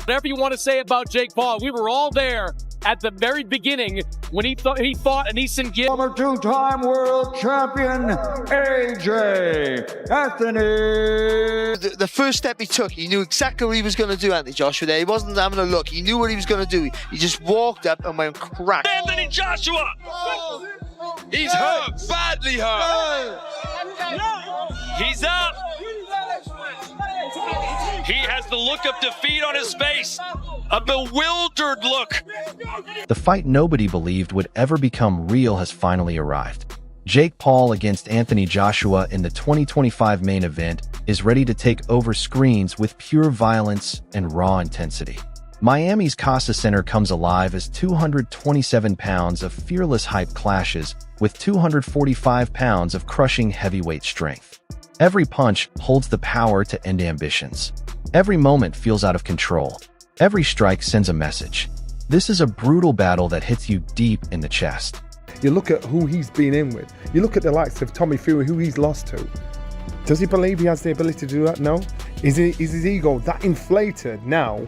Whatever you want to say about Jake Paul, we were all there at the very beginning when he fought Aneeson Gibb. Former two-time world champion, AJ Anthony. The first step he took, he knew exactly what he was going to do, Anthony Joshua there. He wasn't having a look. He knew what he was going to do. He just walked up and went crack. Anthony Joshua! He's hurt, badly hurt. He's up. He has the look of defeat on his face, a bewildered look. The fight nobody believed would ever become real has finally arrived. Jake Paul against Anthony Joshua in the 2025 main event is ready to take over screens with pure violence and raw intensity. Miami's Casa Center comes alive as 227 pounds of fearless hype clashes with 245 pounds of crushing heavyweight strength. Every punch holds the power to end ambitions. Every moment feels out of control. Every strike sends a message. This is a brutal battle that hits you deep in the chest. You look at who he's been in with. You look at the likes of Tommy Fury, who he's lost to. Does he believe he has the ability to do that? No. Is his ego that inflated now?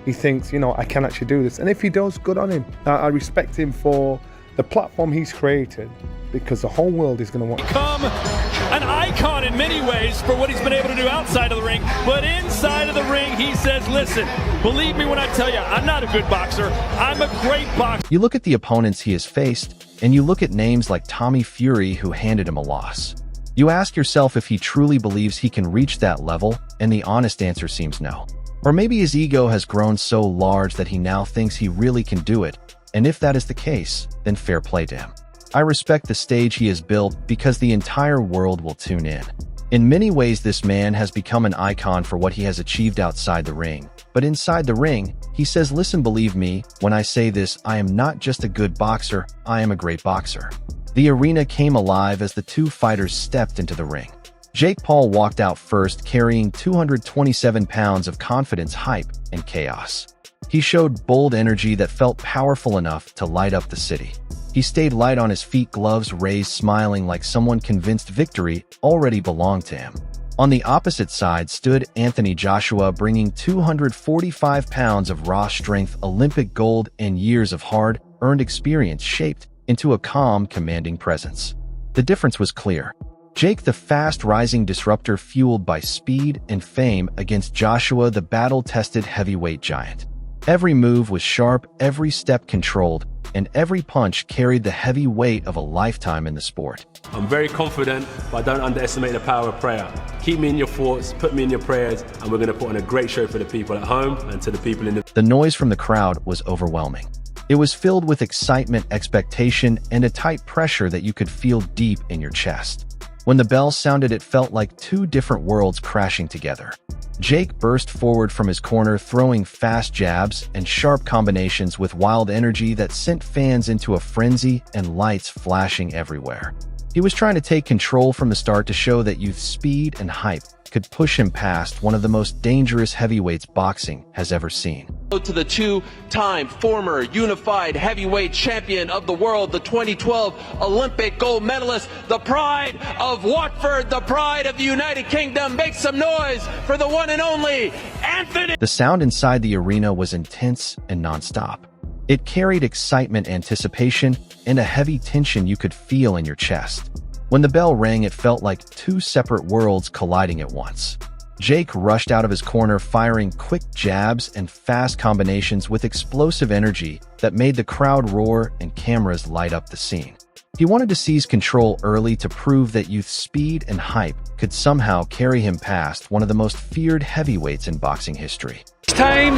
He thinks, I can actually do this. And if he does, good on him. I respect him for the platform he's created, because the whole world is going to want to become an icon in many ways for what he's been able to do outside of the ring. But inside of the ring, he says, listen, believe me when I tell you, I'm not a good boxer. I'm a great boxer. You look at the opponents he has faced, and you look at names like Tommy Fury, who handed him a loss. You ask yourself if he truly believes he can reach that level, and the honest answer seems no. Or maybe his ego has grown so large that he now thinks he really can do it, and if that is the case, then fair play to him. I respect the stage he has built because the entire world will tune in. In many ways, this man has become an icon for what he has achieved outside the ring. But inside the ring, he says, listen, believe me, when I say this, I am not just a good boxer, I am a great boxer. The arena came alive as the two fighters stepped into the ring. Jake Paul walked out first, carrying 227 pounds of confidence, hype, and chaos. He showed bold energy that felt powerful enough to light up the city. He stayed light on his feet, gloves raised, smiling like someone convinced victory already belonged to him. On the opposite side stood Anthony Joshua, bringing 245 pounds of raw strength, Olympic gold, and years of hard-earned experience shaped into a calm, commanding presence. The difference was clear. Jake, the fast-rising disruptor fueled by speed and fame, against Joshua, the battle-tested heavyweight giant. Every move was sharp, every step controlled, and every punch carried the heavy weight of a lifetime in the sport. I'm very confident, but don't underestimate the power of prayer. Keep me in your thoughts, put me in your prayers, and we're going to put on a great show for the people at home and to the people in the... The noise from the crowd was overwhelming. It was filled with excitement, expectation, and a tight pressure that you could feel deep in your chest. When the bell sounded, it felt like two different worlds crashing together. Jake burst forward from his corner, throwing fast jabs and sharp combinations with wild energy that sent fans into a frenzy and lights flashing everywhere. He was trying to take control from the start to show that youth's speed and hype could push him past one of the most dangerous heavyweights boxing has ever seen. To the two-time former unified heavyweight champion of the world, the 2012 Olympic gold medalist, the pride of Watford, the pride of the United Kingdom. Make some noise for the one and only Anthony. The sound inside the arena was intense and nonstop. It carried excitement, anticipation, and a heavy tension you could feel in your chest. When the bell rang, it felt like two separate worlds colliding at once. Jake rushed out of his corner, firing quick jabs and fast combinations with explosive energy that made the crowd roar and cameras light up the scene. He wanted to seize control early to prove that youth's speed and hype could somehow carry him past one of the most feared heavyweights in boxing history. Time.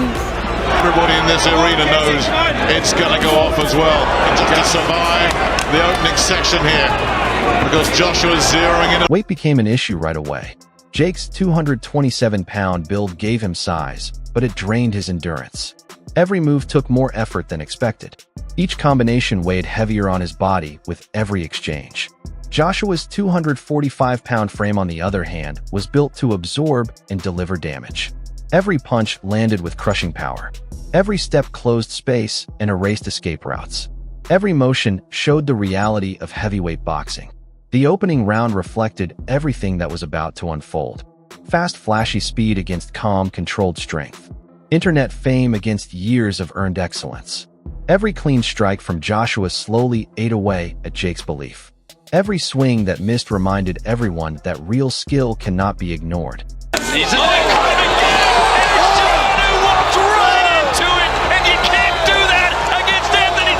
Everybody in this arena knows it's going to go off as well. And just to survive the opening section here, because Joshua's zeroing in. Weight became an issue right away. Jake's 227-pound build gave him size, but it drained his endurance. Every move took more effort than expected. Each combination weighed heavier on his body with every exchange. Joshua's 245-pound frame, on the other hand, was built to absorb and deliver damage. Every punch landed with crushing power. Every step closed space and erased escape routes. Every motion showed the reality of heavyweight boxing. The opening round reflected everything that was about to unfold. Fast, flashy speed against calm, controlled strength. Internet fame against years of earned excellence. Every clean strike from Joshua slowly ate away at Jake's belief. Every swing that missed reminded everyone that real skill cannot be ignored. He's an incoming ball, and it's John who walked right into it, and you can't do that against Anthony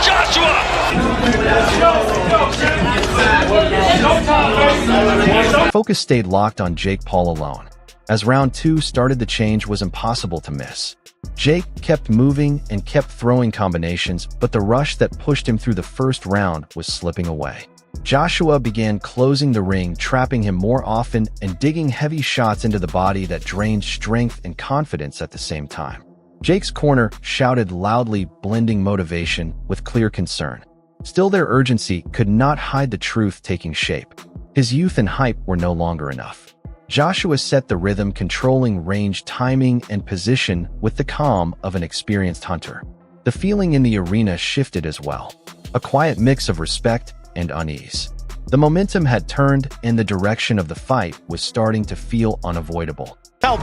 Joshua. Focus stayed locked on Jake Paul alone. As round 2 started, the change was impossible to miss. Jake kept moving and kept throwing combinations, but the rush that pushed him through the first round was slipping away. Joshua began closing the ring, trapping him more often and digging heavy shots into the body that drained strength and confidence at the same time. Jake's corner shouted loudly, blending motivation with clear concern. Still, their urgency could not hide the truth taking shape. His youth and hype were no longer enough. Joshua set the rhythm, controlling range, timing, and position with the calm of an experienced hunter. The feeling in the arena shifted as well. A quiet mix of respect and unease. The momentum had turned, and the direction of the fight was starting to feel unavoidable.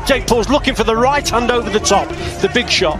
Jake Paul's looking for the right hand over the top, the big shot.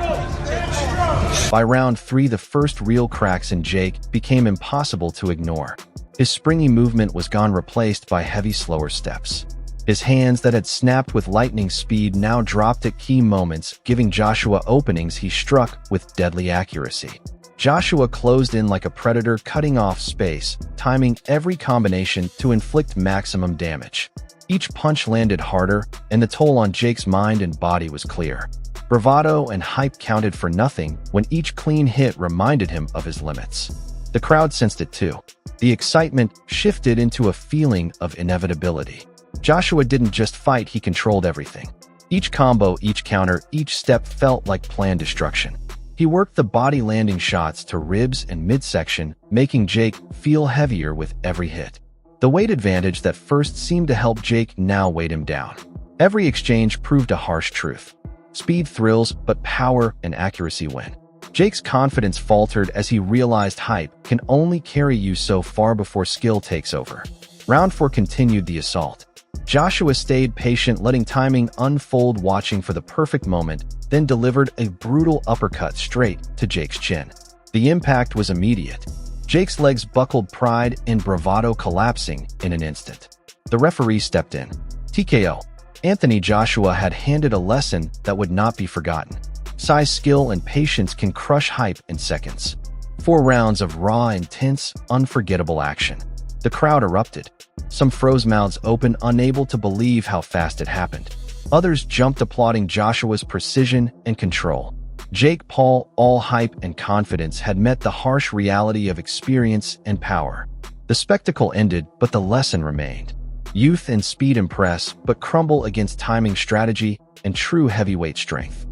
By round 3, the first real cracks in Jake became impossible to ignore. His springy movement was gone, replaced by heavy, slower steps. His hands that had snapped with lightning speed now dropped at key moments, giving Joshua openings he struck with deadly accuracy. Joshua closed in like a predator, cutting off space, timing every combination to inflict maximum damage. Each punch landed harder, and the toll on Jake's mind and body was clear. Bravado and hype counted for nothing when each clean hit reminded him of his limits. The crowd sensed it too. The excitement shifted into a feeling of inevitability. Joshua didn't just fight, he controlled everything. Each combo, each counter, each step felt like planned destruction. He worked the body landing shots to ribs and midsection, making Jake feel heavier with every hit. The weight advantage that first seemed to help Jake now weighed him down. Every exchange proved a harsh truth. Speed thrills, but power and accuracy win. Jake's confidence faltered as he realized hype can only carry you so far before skill takes over. Round 4 continued the assault. Joshua stayed patient, letting timing unfold, watching for the perfect moment, then delivered a brutal uppercut straight to Jake's chin. The impact was immediate. Jake's legs buckled, pride and bravado collapsing in an instant. The referee stepped in. TKO. Anthony Joshua had handed a lesson that would not be forgotten. Size, skill, and patience can crush hype in seconds. 4 rounds of raw, intense, unforgettable action. The crowd erupted. Some froze, mouths open, unable to believe how fast it happened. Others jumped, applauding Joshua's precision and control. Jake Paul, all hype and confidence, had met the harsh reality of experience and power. The spectacle ended, but the lesson remained. Youth and speed impress, but crumble against timing, strategy, and true heavyweight strength.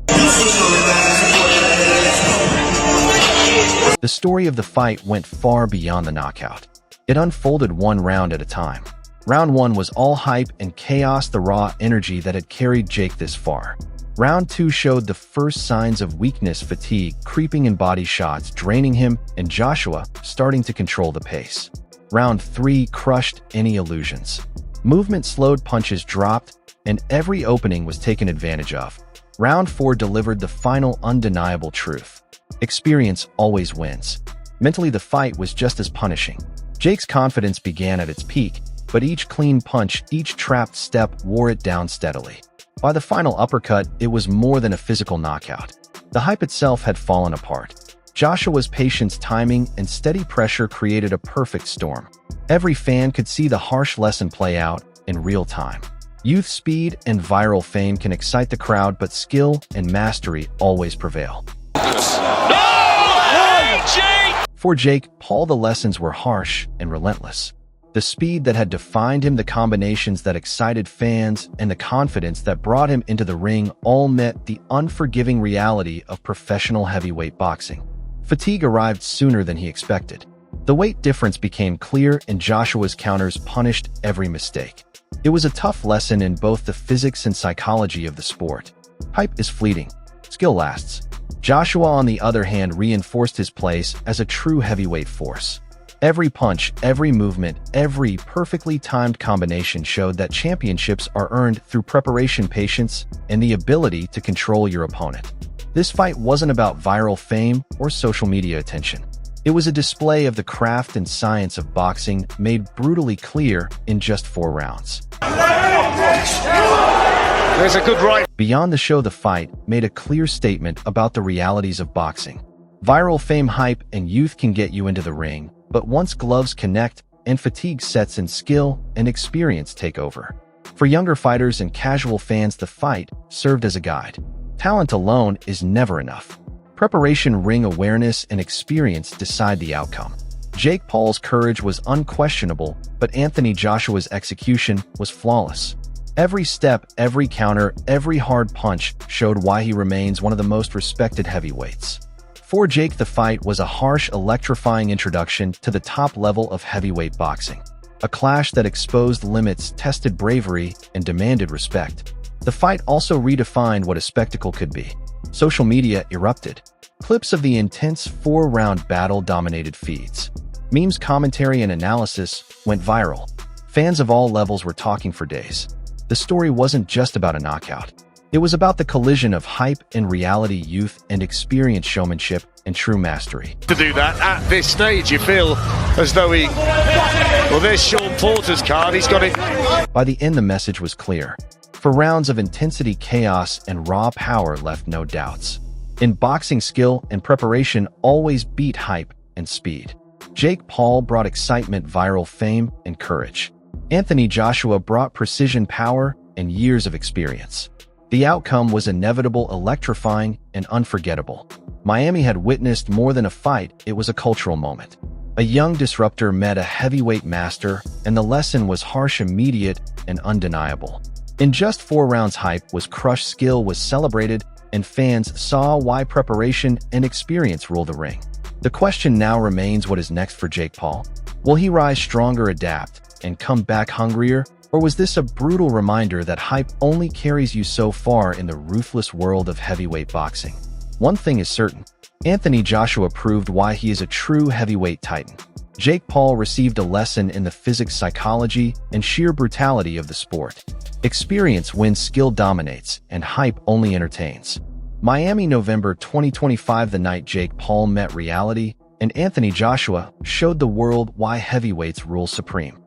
The story of the fight went far beyond the knockout. It unfolded one round at a time. Round 1 was all hype and chaos, the raw energy that had carried Jake this far. Round 2 showed the first signs of weakness, fatigue creeping in, body shots draining him, and Joshua starting to control the pace. Round 3 crushed any illusions. Movement slowed, punches dropped, and every opening was taken advantage of. Round 4 delivered the final undeniable truth. Experience always wins. Mentally, the fight was just as punishing. Jake's confidence began at its peak, but each clean punch, each trapped step wore it down steadily. By the final uppercut, it was more than a physical knockout. The hype itself had fallen apart. Joshua's patience, timing, and steady pressure created a perfect storm. Every fan could see the harsh lesson play out in real time. Youth, speed, and viral fame can excite the crowd, but skill and mastery always prevail. For Jake Paul, the lessons were harsh and relentless. The speed that had defined him, the combinations that excited fans, and the confidence that brought him into the ring all met the unforgiving reality of professional heavyweight boxing. Fatigue arrived sooner than he expected. The weight difference became clear, and Joshua's counters punished every mistake. It was a tough lesson in both the physics and psychology of the sport. Hype is fleeting. Skill lasts. Joshua, on the other hand, reinforced his place as a true heavyweight force. Every punch, every movement, every perfectly timed combination showed that championships are earned through preparation, patience, and the ability to control your opponent. This fight wasn't about viral fame or social media attention. It was a display of the craft and science of boxing made brutally clear in just 4 rounds. There's a good right. Beyond the show, the fight made a clear statement about the realities of boxing. Viral fame, hype, and youth can get you into the ring, but once gloves connect and fatigue sets in, skill and experience take over. For younger fighters and casual fans, the fight served as a guide. Talent alone is never enough. Preparation, ring awareness, and experience decide the outcome. Jake Paul's courage was unquestionable, but Anthony Joshua's execution was flawless. Every step, every counter, every hard punch showed why he remains one of the most respected heavyweights. For Jake, the fight was a harsh, electrifying introduction to the top level of heavyweight boxing. A clash that exposed limits, tested bravery, and demanded respect. The fight also redefined what a spectacle could be. Social media erupted. Clips of the intense 4-round battle dominated feeds. Memes, commentary, and analysis went viral. Fans of all levels were talking for days. The story wasn't just about a knockout. It was about the collision of hype and reality, youth and experience, showmanship and true mastery. To do that at this stage, you feel as though well, there's Sean Porter's card. He's got it. By the end, the message was clear. For rounds of intensity, chaos, and raw power left no doubts. In boxing, skill and preparation always beat hype and speed. Jake Paul brought excitement, viral fame, and courage. Anthony Joshua brought precision, power, and years of experience. The outcome was inevitable, electrifying, and unforgettable. Miami had witnessed more than a fight, it was a cultural moment. A young disruptor met a heavyweight master, and the lesson was harsh, immediate, and undeniable. In just 4 rounds, hype was crushed, skill was celebrated, and fans saw why preparation and experience rule the ring. The question now remains, what is next for Jake Paul? Will he rise stronger, adapt, and come back hungrier? Or was this a brutal reminder that hype only carries you so far in the ruthless world of heavyweight boxing? One thing is certain, Anthony Joshua proved why he is a true heavyweight titan. Jake Paul received a lesson in the physics, psychology, and sheer brutality of the sport. Experience wins, skill dominates, and hype only entertains. Miami, November 2025, the night Jake Paul met reality, and Anthony Joshua showed the world why heavyweights rule supreme.